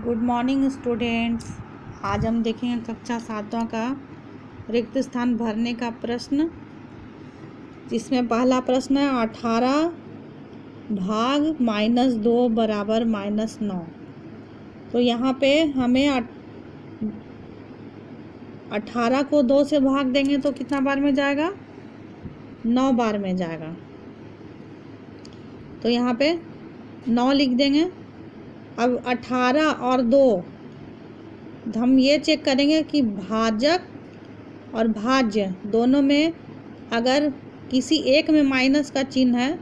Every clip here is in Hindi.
Good morning students. आज हम देखेंगे कक्षा 7वां का रिक्त स्थान भरने का प्रश्न, जिसमें पहला प्रश्न है 18 भाग -2 बराबर -9। तो यहाँ पे हमें 18 को 2 से भाग देंगे तो कितना बार में जाएगा? 9 बार में जाएगा। तो यहाँ पे 9 लिख देंगे। अब 18 और 2 हम ये चेक करेंगे कि भाजक और भाज्य दोनों में अगर किसी एक में माइनस का चिन्ह है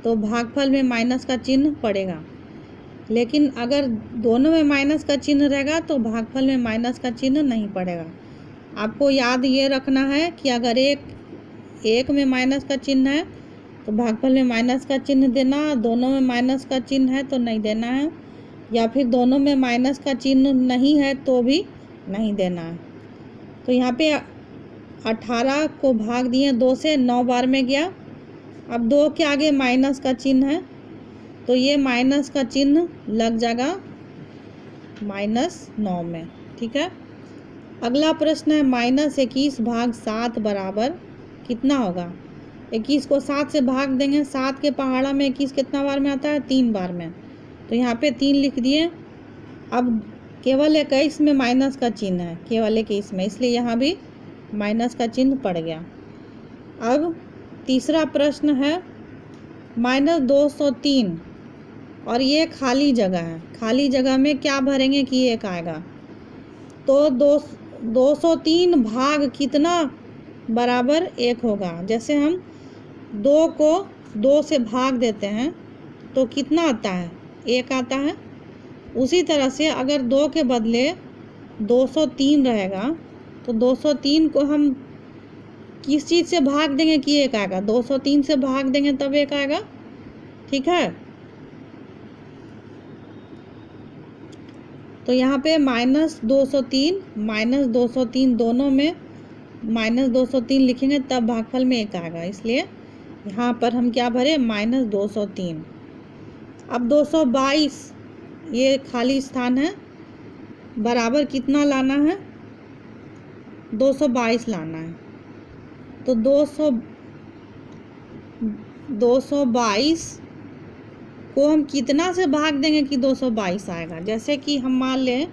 तो भागफल में माइनस का चिन्ह पड़ेगा, लेकिन अगर दोनों में माइनस का चिन्ह रहेगा तो भागफल में माइनस का चिन्ह नहीं पड़ेगा। आपको याद ये रखना है कि अगर एक में माइनस का चिन्ह है तो भागफल में माइनस का चिन्ह देना, दोनों में माइनस का चिन्ह है तो नहीं देना है, या फिर दोनों में माइनस का चिन्ह नहीं है तो भी नहीं देना है। तो यहाँ पे 18 को भाग दिए 2 से, 9 बार में गया। अब 2 के आगे माइनस का चिन्ह है तो ये माइनस का चिन्ह लग जाएगा -9 में। ठीक है। अगला प्रश्न है -21 भाग 7 बराबर कितना होगा? 21 को 7 से भाग देंगे। 7 के पहाड़ा में 21 कितना बार में आता है? 3 बार में। तो यहाँ पे 3 लिख दिए। अब केवल 21 में माइनस का चिन्ह है, केवल 21 में, इसलिए यहाँ भी माइनस का चिन्ह पड़ गया। अब तीसरा प्रश्न है -203 और ये खाली जगह है। खाली जगह में क्या भरेंगे कि 1 आएगा। तो 203 भाग कितना बराबर 1 होगा? जैसे हम 2 को 2 से भाग देते हैं तो कितना आता है? 1 आता है। उसी तरह से अगर 2 के बदले 203 रहेगा तो 203 को हम किस चीज़ से भाग देंगे कि 1 आएगा? 203 से भाग देंगे तब 1 आएगा। ठीक है। तो यहाँ पे -203 दोनों में -203 लिखेंगे तब भागफल में 1 आएगा, इसलिए यहाँ पर हम क्या भरे? -203। अब 222 ये खाली स्थान है, बराबर कितना लाना है? 222 लाना है। तो 222 को हम कितना से भाग देंगे कि 222 आएगा? जैसे कि हम मान लें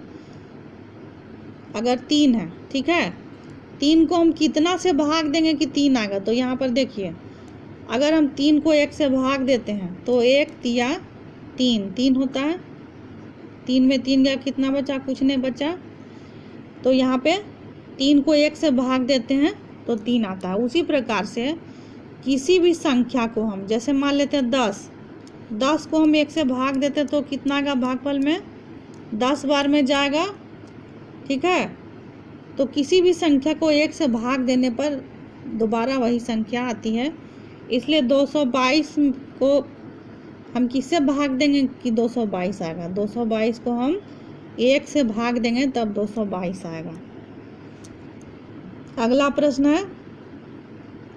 अगर 3 है, ठीक है, 3 को हम कितना से भाग देंगे कि 3 आएगा? तो यहाँ पर देखिए, अगर हम 3 को 1 से भाग देते हैं तो 1 तिया 3 होता है। 3 में 3 गया, कितना बचा? कुछ नहीं बचा। तो यहाँ पे 3 को 1 से भाग देते हैं तो 3 आता है। उसी प्रकार से किसी भी संख्या को हम, जैसे मान लेते हैं 10 को हम 1 से भाग देते हैं तो कितना का भागफल में? 10 बार में जाएगा। ठीक है। तो किसी भी संख्या को 1 से भाग देने पर दोबारा वही संख्या आती है, इसलिए 222 को हम किससे भाग देंगे कि 222 आएगा? 222 को हम 1 से भाग देंगे तब 222 आएगा। अगला प्रश्न है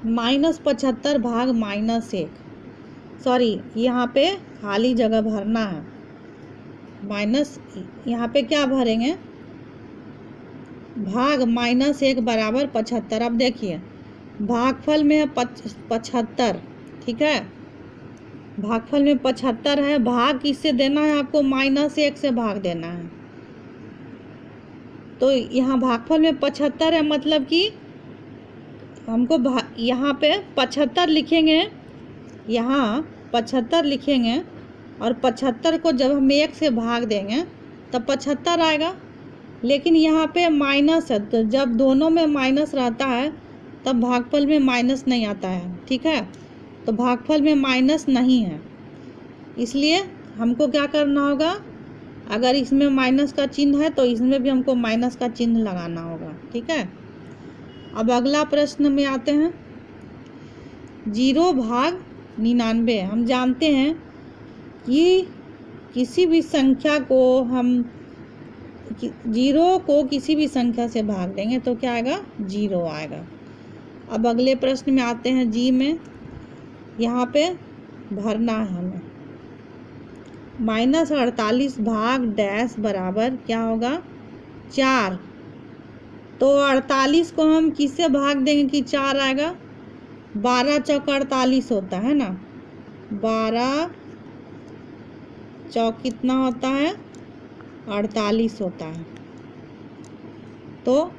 -75 भाग -1। सॉरी, यहाँ पे खाली जगह भरना है। यहाँ पे क्या भरेंगे? भाग -1 बराबर 75। अब देखिए, भागफल में है 75। ठीक है, भागफल में 75 है। भाग किससे देना है आपको? -1 से भाग देना है। तो यहाँ भागफल में 75 है, मतलब कि हमको यहाँ पे 75 लिखेंगे, यहाँ 75 लिखेंगे और 75 को जब हम 1 से भाग देंगे तब 75 आएगा। लेकिन यहाँ पे माइनस है, तो जब दोनों में माइनस रहता है तब भागफल में माइनस नहीं आता है। ठीक है। तो भागफल में माइनस नहीं है, इसलिए हमको क्या करना होगा? अगर इसमें माइनस का चिन्ह है तो इसमें भी हमको माइनस का चिन्ह लगाना होगा। ठीक है। अब अगला प्रश्न में आते हैं 0 भाग 99। हम जानते हैं कि किसी भी संख्या को हम 0 को किसी भी संख्या से भाग देंगे तो क्या आएगा? 0 आएगा। अब अगले प्रश्न में आते हैं जी में। यहाँ पे भरना है हमें -48 भाग डैश बराबर क्या होगा 4। तो 48 को हम किससे भाग देंगे कि 4 आएगा? 12 चौक 48 होता है ना, 12 चौक कितना होता है 48 होता है। तो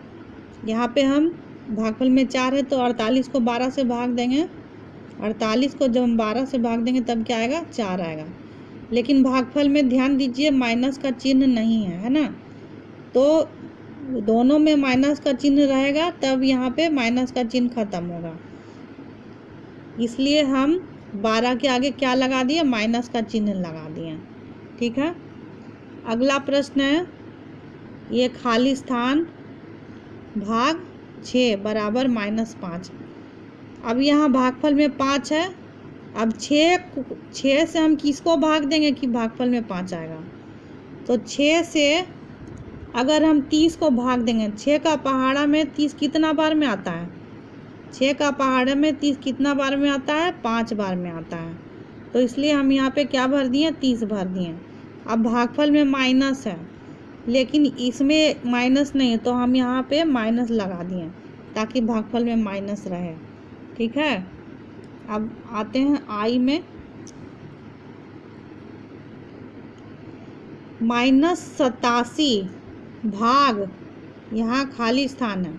यहाँ पे हम भागफल में 4 है तो 48 को 12 से भाग देंगे, 48 को जब हम 12 से भाग देंगे तब क्या आएगा 4 आएगा। लेकिन भागफल में ध्यान दीजिए माइनस का चिन्ह नहीं है ना, तो दोनों में माइनस का चिन्ह रहेगा तब यहाँ पे माइनस का चिन्ह खत्म होगा, इसलिए हम 12 के आगे क्या लगा दिए माइनस का चिन्ह लगा दिए। ठीक है, अगला प्रश्न है ये खाली स्थान भाग 6 बराबर -5। अब यहाँ भागफल में 5 है, अब 6 से हम किसको भाग देंगे कि भागफल में 5 आएगा? तो 6 से अगर हम 30 को भाग देंगे, 6 का पहाड़ा में 30 कितना बार में आता है? 6 का पहाड़ा में 30 कितना बार में आता है? 5 बार में आता है। तो इसलिए हम यहाँ पे क्या भर दिए 30 भर दिए। अब भागफल में माइनस है लेकिन इसमें माइनस नहीं है तो हम यहाँ पे माइनस लगा दिए ताकि भागफल में माइनस रहे। ठीक है, अब आते हैं आई में। -87 भाग यहाँ खाली स्थान है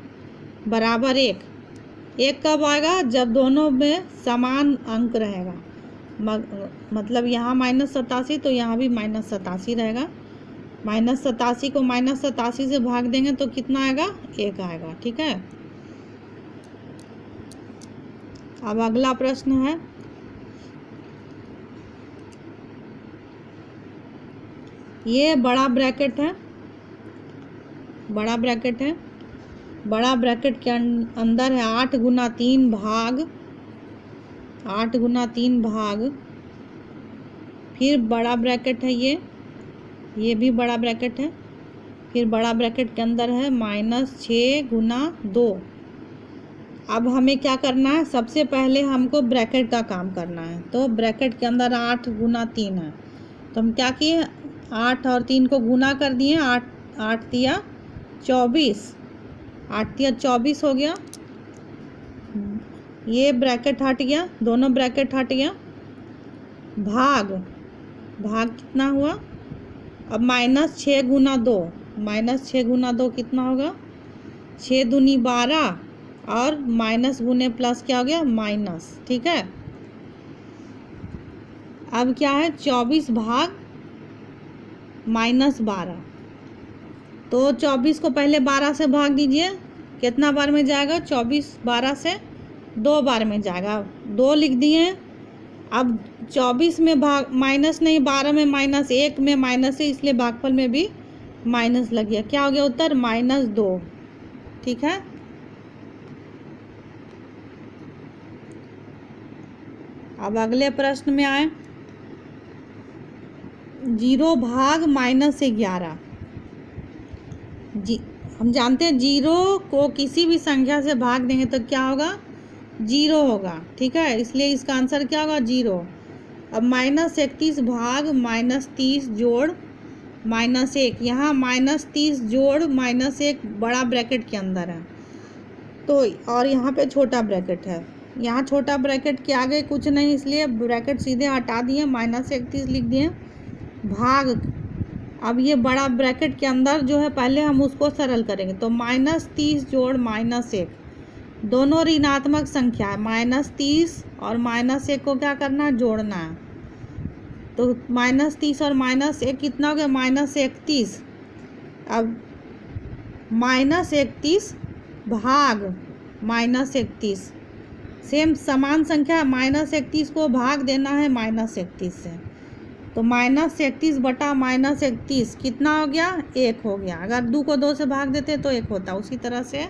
बराबर 1। 1 कब आएगा? जब दोनों में समान अंक रहेगा, मतलब यहाँ -87 तो यहाँ भी -87 रहेगा। -87 को -87 से भाग देंगे तो कितना आएगा 1 आएगा। ठीक है, अब अगला प्रश्न है ये बड़ा ब्रैकेट है, बड़ा ब्रैकेट है, बड़ा ब्रैकेट के अंदर है 8 गुना 3 भाग, 8 गुना 3 भाग, फिर बड़ा ब्रैकेट है ये भी बड़ा ब्रैकेट है, फिर बड़ा ब्रैकेट के अंदर है -6 गुना 2। अब हमें क्या करना है? सबसे पहले हमको ब्रैकेट का काम करना है। तो ब्रैकेट के अंदर 8 गुना 3 है तो हम क्या किए 8 और 3 को गुना कर दिए, 8 दिया 24, 8 दिया 24 हो गया। ये ब्रैकेट हट गया, दोनों ब्रैकेट हट गया। भाग कितना हुआ? अब -6 गुना 2, -6 गुना 2 कितना होगा? 6 दूनी 12 और माइनस गुने प्लस क्या हो गया माइनस। ठीक है, अब क्या है 24 भाग -12। तो 24 को पहले 12 से भाग दीजिए, कितना बार में जाएगा? 24 12 से 2 बार में जाएगा, 2 लिख दिए। अब 24 में भाग माइनस नहीं, 12 में माइनस, 1 में माइनस है इसलिए भागफल में भी माइनस लग गया। क्या हो गया उत्तर? -2। ठीक है, अब अगले प्रश्न में आए 0 भाग -11। हम जानते हैं 0 को किसी भी संख्या से भाग देंगे तो क्या होगा 0 होगा। ठीक है, इसलिए इसका आंसर क्या होगा 0। अब -31 भाग -30 जोड़ -1, यहाँ -30 जोड़ -1 बड़ा ब्रैकेट के अंदर है तो, और यहाँ पे छोटा ब्रैकेट है, यहाँ छोटा ब्रैकेट के आगे कुछ नहीं इसलिए ब्रैकेट सीधे हटा दिए, -31 लिख दिए भाग। अब ये बड़ा ब्रैकेट के अंदर जो है पहले हम उसको सरल करेंगे तो -30 जोड़ -1 दोनों ऋणात्मक संख्या है, -30 और -1 को क्या करना है जोड़ना है। तो -30 और -1 कितना हो गया -31। अब -31 भाग -31 सेम समान संख्या, -31 को भाग देना है -31 से तो -31 बटा -31 कितना हो गया 1 हो गया। अगर 2 को 2 से भाग देते तो 1 होता, उसी तरह से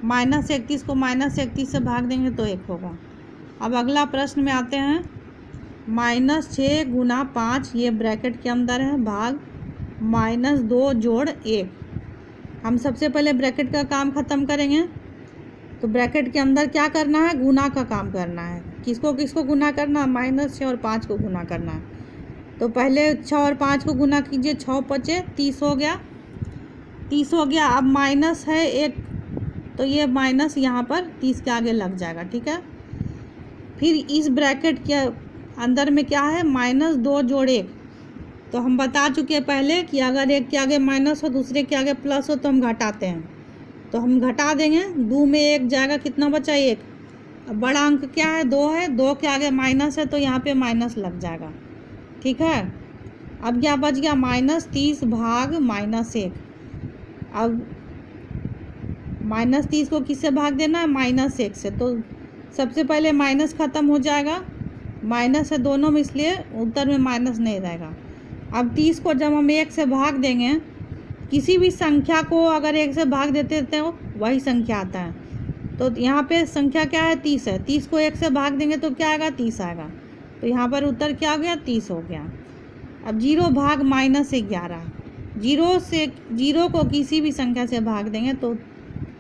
-31 को -31 से भाग देंगे तो 1 होगा। अब अगला प्रश्न में आते हैं -6 गुना 5 ये ब्रैकेट के अंदर है भाग -2 जोड़ 1। हम सबसे पहले ब्रैकेट का काम ख़त्म करेंगे तो ब्रैकेट के अंदर क्या करना है गुना का काम करना है। किसको किसको गुना करना है? -6 और 5 को गुना करना है। तो पहले 6 और 5 को गुना कीजिए, 6 पचे 30 हो गया, 30 हो गया। अब माइनस है 1, तो ये माइनस यहाँ पर 30 के आगे लग जाएगा, ठीक है। फिर इस ब्रैकेट के अंदर में क्या है, -2 जोड़ 1। तो हम बता चुके हैं पहले कि अगर एक के आगे माइनस हो दूसरे के आगे प्लस हो तो हम घटाते हैं, तो हम घटा देंगे। 2 में 1 जाएगा, कितना बचा 1। अब बड़ा अंक क्या है, 2 है, 2 के आगे माइनस है तो यहाँ पे माइनस लग जाएगा, ठीक है। अब क्या बच गया, -30 भाग -1। अब -30 को किससे भाग देना है, -1 से। तो सबसे पहले माइनस ख़त्म हो जाएगा, माइनस है दोनों में, इसलिए उत्तर में माइनस नहीं रहेगा। अब 30 को जब हम 1 से भाग देंगे, किसी भी संख्या को अगर 1 से भाग देते हो वही संख्या आता है। तो यहाँ पे संख्या क्या है, 30 है, 30 को 1 से भाग देंगे तो क्या आएगा, 30 आएगा। तो यहाँ पर उत्तर क्या हो गया, 30 हो गया। अब 0 भाग -11, 0 को किसी भी संख्या से भाग देंगे तो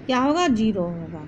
क्या होगा, 0 होगा।